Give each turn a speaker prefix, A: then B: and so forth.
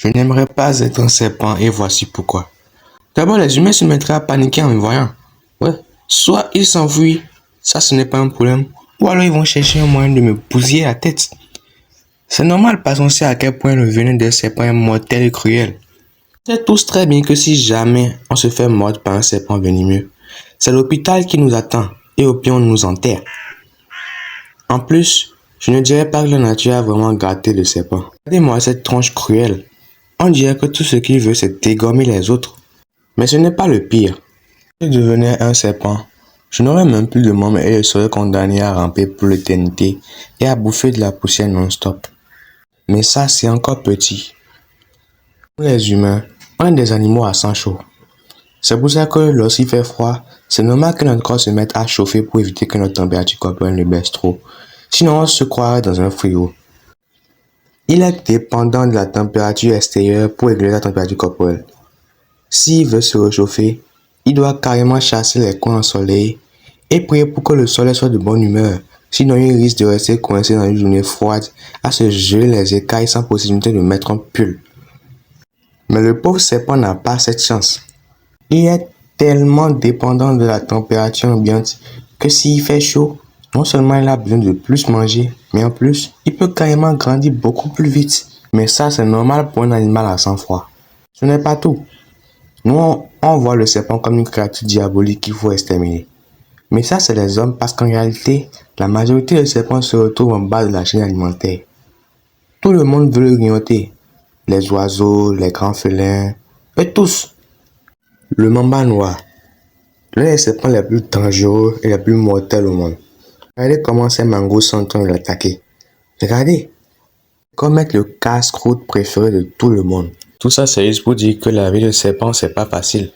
A: Je n'aimerais pas être un serpent et voici pourquoi. D'abord, les humains se mettraient à paniquer en me voyant. Ouais. Soit ils s'enfuient, ça ce n'est pas un problème, ou alors ils vont chercher un moyen de me bousiller la tête. C'est normal parce qu'on sait à quel point le venin des serpents est mortel et cruel. On sait tous très bien que si jamais on se fait mordre par un serpent venimeux, c'est l'hôpital qui nous attend et au pire on nous enterre. En plus, je ne dirais pas que la nature a vraiment gâté le serpent. Regardez-moi cette tronche cruelle. On dirait que tout ce qu'il veut c'est dégommer les autres. Mais ce n'est pas le pire. Si je devenais un serpent, je n'aurais même plus de membres et je serais condamné à ramper pour l'éternité et à bouffer de la poussière non-stop. Mais ça, c'est encore petit. Nous les humains, on est des animaux à sang chaud. C'est pour ça que lorsqu'il fait froid, c'est normal que notre corps se mette à chauffer pour éviter que notre température corporelle ne baisse trop. Sinon, on se croirait dans un frigo. Il est dépendant de la température extérieure pour régler la température corporelle. S'il veut se réchauffer, il doit carrément chasser les coins ensoleillés et prier pour que le soleil soit de bonne humeur. Sinon, il risque de rester coincé dans une journée froide à se geler les écailles sans possibilité de mettre un pull. Mais le pauvre serpent n'a pas cette chance. Il est tellement dépendant de la température ambiante que s'il fait chaud, non seulement il a besoin de plus manger, mais en plus, il peut carrément grandir beaucoup plus vite. Mais ça, c'est normal pour un animal à sang froid. Ce n'est pas tout. Nous, on voit le serpent comme une créature diabolique qu'il faut exterminer. Mais ça, c'est les hommes parce qu'en réalité, la majorité des serpents se retrouvent en bas de la chaîne alimentaire. Tout le monde veut le grignoter. Les oiseaux, les grands félins, et tous. Le mamba noir, l'un des serpents les plus dangereux et les plus mortels au monde. Regardez comment ces mangos sont en train de l'attaquer. Regardez. Comme être le casse-croûte préféré de tout le monde. Tout ça, c'est juste pour dire que la vie de serpent, c'est pas facile.